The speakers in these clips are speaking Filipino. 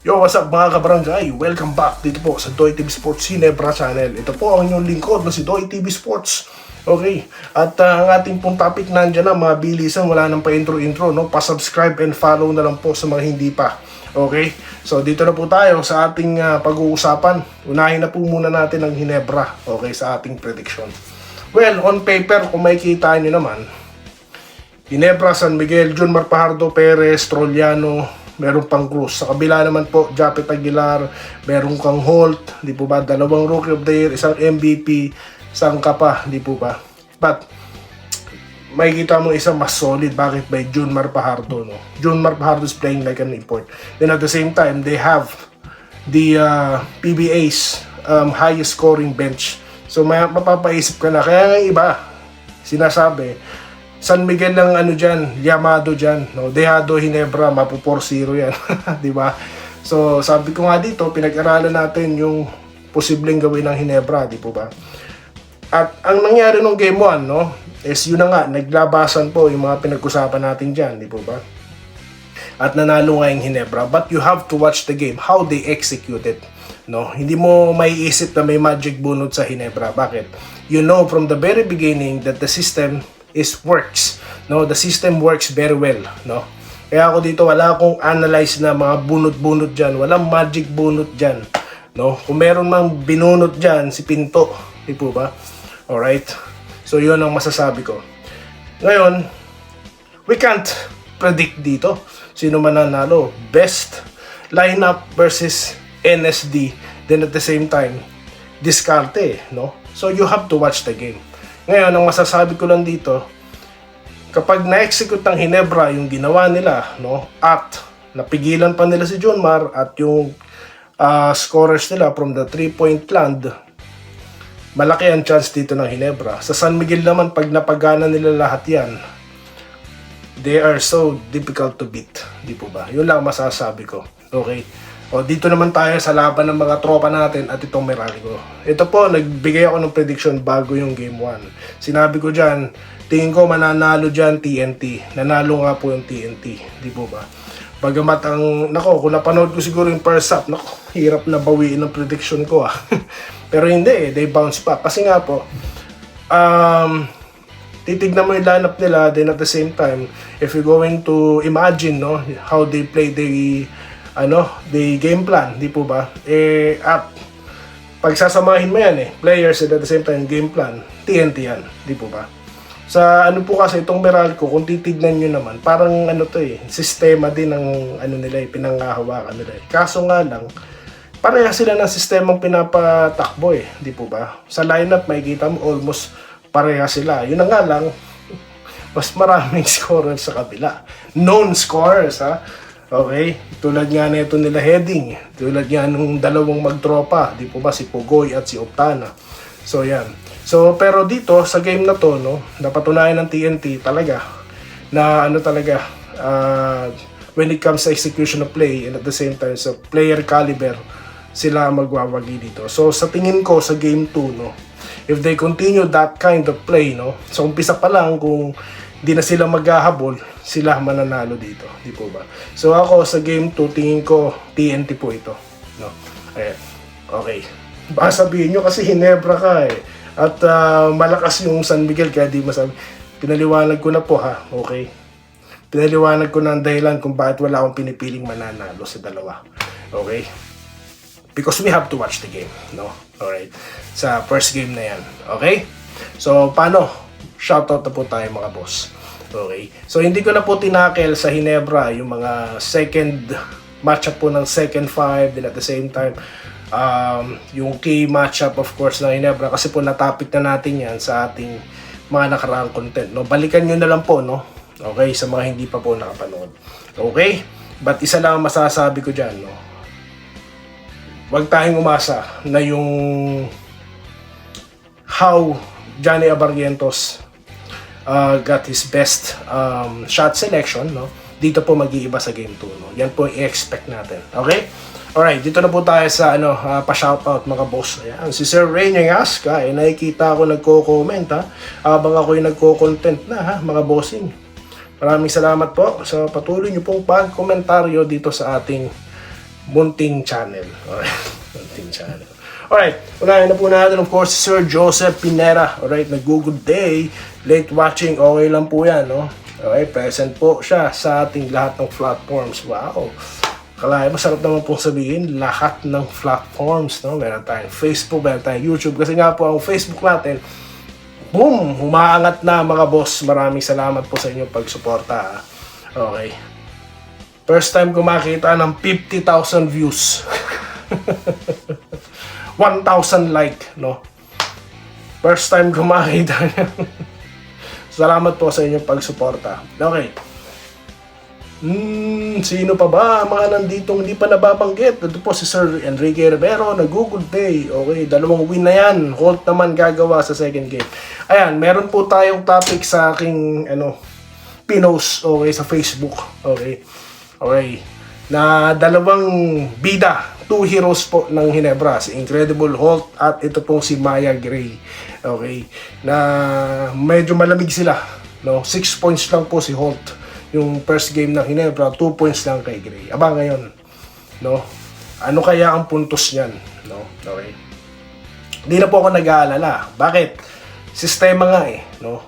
Yo, what's up mga kabarangay? Welcome back dito po sa Doy TV Sports Ginebra Channel. Ito po ang inyong lingkod na si Doy TV Sports. Okay, at ang ating pong topic nandiyan na, mga bilisan, wala nang pa-intro-intro, no? Pa-subscribe and follow na lang po sa mga hindi pa. Okay, so dito na po tayo sa ating pag-uusapan. Unahin na po muna natin ang Ginebra, okay, sa ating prediction. Well, on paper, kung makikita nyo naman, Ginebra, San Miguel, Junmar Fajardo, Perez, Trollano, meron pang Cruz. Sa kabila naman po, Japet Aguilar, meron kang Holt, di po ba? Dalawang Rookie of the Year, isang MVP, isang kapa, di po ba? But, makikita mo isang mas solid. Bakit? By Junmar Fajardo, no? Junmar Fajardo is playing like an import. Then at the same time, they have the PBA's highest scoring bench. So, mapapaisip ka na. Kaya nga iba, sinasabi, San Miguel ng ano dyan, Llamado dyan, no? Dejado, Ginebra, mapu 4-0 yan, di ba? So, sabi ko nga dito, pinag-aralan natin yung posibleng gawin ng Ginebra, di po ba? At ang nangyari nung game 1, no, is yun na nga, naglabasan po yung mga pinag-usapan natin dyan, di po ba? At nanalo nga yung Ginebra, but you have to watch the game, how they execute it, no? Hindi mo maiisip na may magic bunot sa Ginebra. Bakit? You know from the very beginning that the system works, no? The system works very well, no? Kaya ako dito wala akong analyze na mga bunot-bunot diyan, walang magic bunot diyan, no? Kung meron mang binunot diyan, si Pinto, di po ba? Alright, so yun ang masasabi ko. Ngayon, we can't predict dito sino man nanalo. Best lineup versus NSD, then at the same time diskarte, no? So you have to watch the game. Ngayon, ang masasabi ko lang dito, kapag na-execute ng Ginebra yung ginawa nila, no, at napigilan pa nila si Junmar at yung scorers nila from the 3-point land, malaki ang chance dito ng Ginebra. Sa San Miguel naman, pag napagana nila lahat yan, they are so difficult to beat. Di po ba? Yun lang masasabi ko. Okay? O, dito naman tayo sa laban ng mga tropa natin at itong Meralco. Ito po, nagbigay ako ng prediction bago yung game 1. Sinabi ko dyan, tingin ko mananalo dyan TNT. Nanalo nga po yung TNT. Di po ba? Bagamat ang, kung napanood ko siguro yung first half, hirap na bawiin ang prediction ko Pero hindi they bounce back. Kasi nga po, titignan mo yung lineup nila, then at the same time, if you're going to imagine, no, how they play the game plan, di po ba? At pagsasamahin mo yan players at the same time game plan, TNT yan, di po ba? Sa po kasi itong Meralco, kung titignan nyo naman, parang sistema din ng nila, pinanghahawakan nila. Kaso nga lang, pareha sila ng sistemang pinapatakbo di po ba? Sa lineup, makikita mo almost pareha sila. Yun na nga lang, mas maraming scorers sa kabila. Known scorers, Okay, tulad nga nito nila Heading, tulad nga nung dalawang magtropa, di po ba, si Pugoy at si Optana. So yan. So pero dito sa game na to, no, napatunayan ng TNT talaga na when it comes to execution of play and at the same time sa player caliber, sila magwawagi dito. So sa tingin ko sa game 2, no, if they continue that kind of play, no, so umpisa pa lang kung di na sila maghahabol, sila mananalo dito, di po ba? So ako sa game 2, tingin ko TNT po ito, no. Okay. Baka sabihin nyo kasi Ginebra ka at malakas yung San Miguel, kaya di masabi. Pinaliwanag ko na po okay. Pinaliwanag ko na ang dahilan kung bakit wala akong pinipiling mananalo sa dalawa. Okay? Because we have to watch the game, no? Alright. Sa first game na yan. Okay? So paano? Shoutout na po tayo mga boss. Okay. So hindi ko na po tinakel sa Ginebra yung mga second matchup po ng second 5, then at the same time yung key matchup of course ng Ginebra, kasi po natapik na natin yan sa ating mga nakaraang content, no. Balikan nyo na lang po, no. Okay, sa mga hindi pa po nakapanood. Okay? But isa lang ang masasabi ko dyan, no. Huwag tayong umasa na yung how Johnny Abarrientos got his best shot selection, no? Dito po mag-iiba sa game 2, no? Yan po i-expect natin. Okay? Alright, dito na po tayo sa pa-shoutout mga boss. Ayan, si Sir Ray Nyangaska, nakikita ako nagko-comment habang ako yung nagko-content na mga bossing. Maraming salamat po sa patuloy niyo pong pag-komentaryo dito sa ating Munting Channel. Alright, Munting Channel. Alright, unahin na po natin of course si Sir Joseph Pinera. Alright, nag-good day. Late watching, okay lang po yan, no? Okay, present po siya sa ating lahat ng platforms. Wow! Kalaya, masarap naman pong sabihin, lahat ng platforms, no? Meron tayong Facebook, meron tayong YouTube. Kasi nga po, ang Facebook natin, boom! Humaangat na mga boss. Maraming salamat po sa inyong pagsuporta. Okay. First time ko makita ng 50,000 views. 1,000 like, no? First time ko makita niya. Salamat po sa inyong pagsuporta. Okay. Sino pa ba? Mga nanditong hindi pa nababanggit. Ito po si Sir Enrique Rivero, nag-good day. Okay, 2 win na yan. Holt naman gagawa sa second game. Ayan, meron po tayong topic sa aking, pinost, okay, sa Facebook. Okay. Okay. Na 2 bida, 2 heroes po ng Ginebra, si Incredible Holt at ito pong si Maya Gray. Okay. Na medyo malamig sila, no? 6 points lang po si Holt. Yung first game ng Ginebra, 2 points lang kay Gray. Aba ngayon, no? Ano kaya ang puntos niyan, no? Okay. Hindi na po ako nag-aalala. Bakit? Sistema nga eh, no?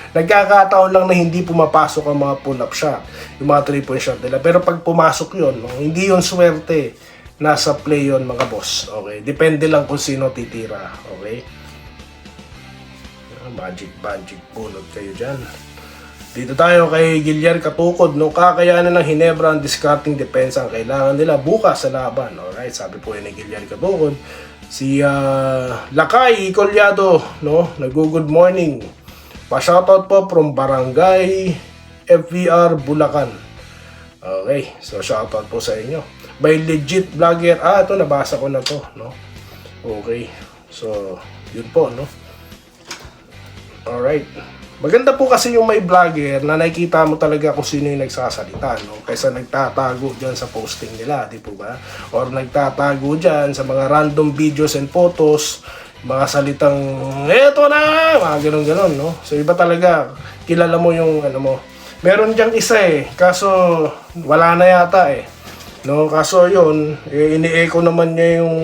Nagkakataon lang na hindi pumapasok ang mga pull-up shot, yung mga 3-point shot nila. Pero pag pumasok yun, no, hindi yun swerte. Nasa play yun mga boss. Okay? Depende lang kung sino titira. Okay? Magic bunod kayo dyan. Dito tayo kay Giliar Katukod. No, kakayanan ng Ginebra ang discarding depensa ang kailangan nila bukas sa laban. Alright? Sabi po yun ni Giliar Katukod. Si Lakay Colyado, no, nag-good morning. Pa-shoutout po from Barangay FVR Bulacan. Okay, so shoutout po sa inyo. By legit vlogger. Ito nabasa ko na to, no. Okay. So, yun po, no. Alright. Maganda po kasi yung may vlogger na nakikita mo talaga kung sino yung nagsasalita, no? Kaysa nagtatago dyan sa posting nila, di po ba? Or nagtatago dyan sa mga random videos and photos, mga salitang, eto na! Mga ganun-ganun, no? So, iba talaga. Kilala mo yung, mo. Meron dyang isa eh. Kaso, wala na yata eh. No? Kaso, yun, ini-echo naman niya yung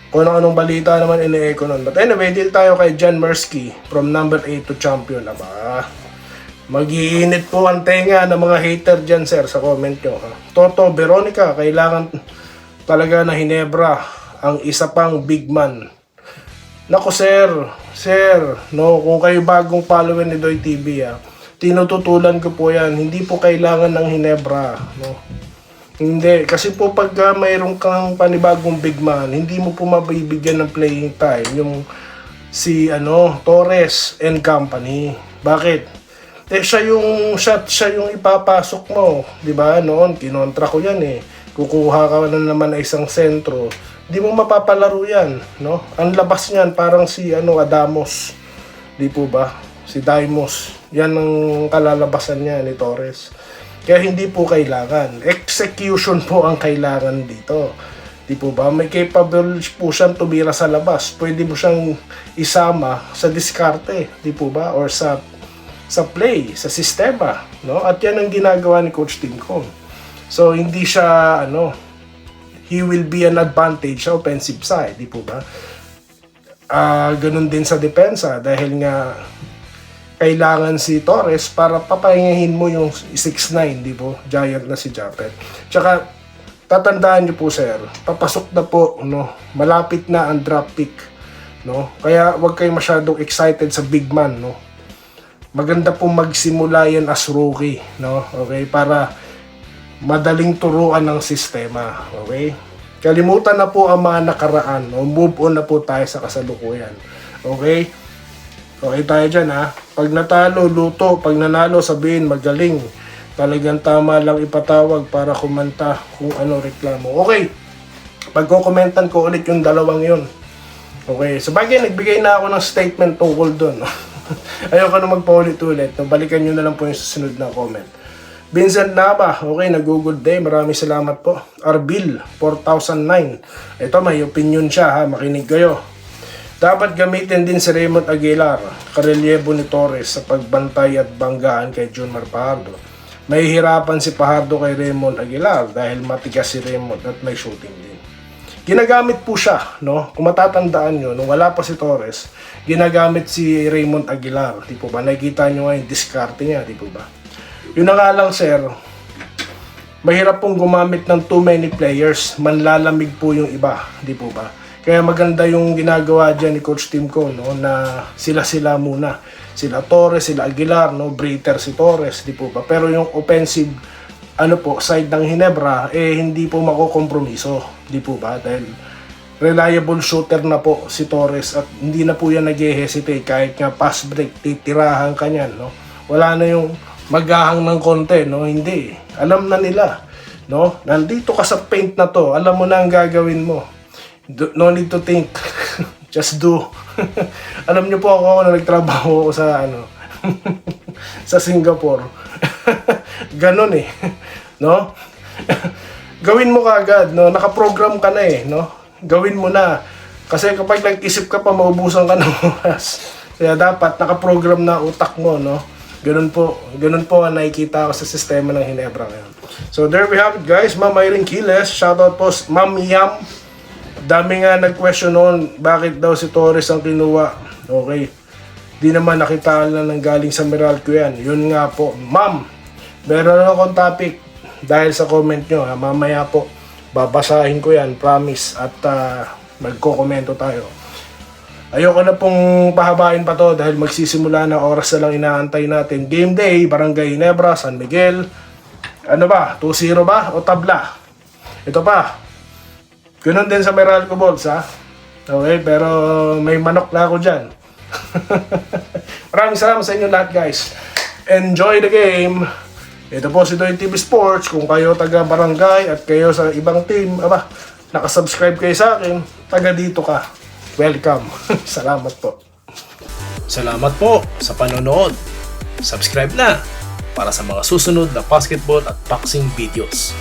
kung anong balita naman ini-echo nun. But anyway, deal tayo kay John Mersky from number 8 to champion. Aba, mag-iinit po ang tenga ng mga hater dyan, sir, sa comment nyo. Ha? Toto Veronica, kailangan talaga na Ginebra ang isa pang big man. Nako sir, no, kung kayo bagong follower ni Doy TV, tinututulan ko po yan, hindi po kailangan ng Ginebra, no. Hindi, kasi po pagka mayroon kang panibagong big man, hindi mo po mabibigyan ng playing time yung si Torres and company. Bakit? Siya yung ipapasok mo, 'di ba? Noon kinontra ko yan eh. Kukuha ka na naman ng isang sentro. Di mo mapapalaro yan, no? Ang labas niyan parang si Adamos. Di po ba? Si Daimos. Yan ang kalalabasan niya ni Torres. Kaya hindi po kailangan. Execution po ang kailangan dito. Di po ba? May capable po siyang tumira sa labas. Pwede mo siyang isama sa diskarte, di po ba? Or sa play, sa sistema, no? At yan ang ginagawa ni Coach Tincon. So hindi siya he will be an advantage sa offensive side, di po ba? Ganun din sa depensa dahil nga kailangan si Torres para papahingahin mo yung 6'9", di po? Giant na si Japet. Tsaka tatandaan niyo po sir, papasok na po, no? Malapit na ang draft pick, no? Kaya wag kayo masyadong excited sa big man, no? Maganda po magsimula yan as rookie, no? Okay, para madaling turuan ng sistema. Okay? Kalimutan na po ang mga nakaraan. O move on na po tayo sa kasalukuyan. Okay? Okay tayo dyan ha. Pag natalo, luto. Pag nanalo, sabihin magaling. Talagang tama lang ipatawag para kumanta kung ano reklamo. Okay. Pagko-commentan ko ulit yung 2 yun. Okay. So bagay, nagbigay na ako ng statement tungkol dun. Ayoko na magpaulit-ulit. Balikan nyo na lang po yung susunod na comment. Vincent Nava, okay, nag-good day. Maraming salamat po. Arbil, 4009. Ito, may opinion siya ha. Makinig kayo. Dapat gamitin din si Raymond Aguilar, karelyebo ni Torres sa pagbantay at banggaan kay Junmar Fajardo. mahihirapan si Fajardo kay Raymond Aguilar dahil matigas si Raymond at may shooting din. Ginagamit po siya, no? Kung matatandaan nyo, nung wala pa si Torres, ginagamit si Raymond Aguilar, di po ba? Nakikita nyo nga yung diskarte niya, di po ba? Yun na nga lang, sir, mahirap pong gumamit ng too many players, manlalamig po yung iba, di po ba? Kaya maganda yung ginagawa dyan ni Coach Tim Cone, no? Na sila-sila muna. Sila Torres, sila Aguilar, no? Breiter si Torres, di po ba? Pero yung offensive side ng Ginebra, hindi po makokompromiso, di po ba? Dahil reliable shooter na po si Torres at hindi na po yan nag-hesitate kahit nga pass break, titirahan ka niyan, no? Wala na yung maghahang ng konti, no? Hindi. Alam na nila, no? Nandito ka sa paint na to, alam mo na ang gagawin mo. No need to think. Just do. Alam niyo po ako na nagtrabaho ako sa sa Singapore. Ganon no? Gawin mo kaagad, no? Nakaprogram ka na no? Gawin mo na. Kasi kapag nag-isip ka pa, maubusan ka ng oras. Kaya dapat nakaprogram na utak mo, no? Ganun po ang nakikita ko sa sistema ng Ginebra ngayon. So there we have it, guys. Ma'am Irene Quiles, shoutout po Ma'am Yam. Dami nga nag-question noon, bakit daw si Torres ang kinuha. Okay. Di naman nakita lang ng galing sa Meralco yan. Yun nga po. Ma'am, meron akong topic dahil sa comment nyo. Mamaya po, babasahin ko yan, promise. At magko-komento tayo. Ayoko na pong pahabain pa to dahil magsisimula na, oras na lang inaantay natin. Game day, Barangay Ginebra, San Miguel. Ano ba? 2-0 ba? O tabla? Ito pa. Ganun din sa Meralco Bulls, ha? Okay, pero may manok na ako dyan. Maraming salamat sa inyo lahat, guys. Enjoy the game. Ito po si Doy TV Sports. Kung kayo taga barangay at kayo sa ibang team, nakasubscribe kayo sa akin, taga dito ka. Welcome. Salamat po. Salamat po sa panonood. Subscribe na para sa mga susunod na basketball at boxing videos.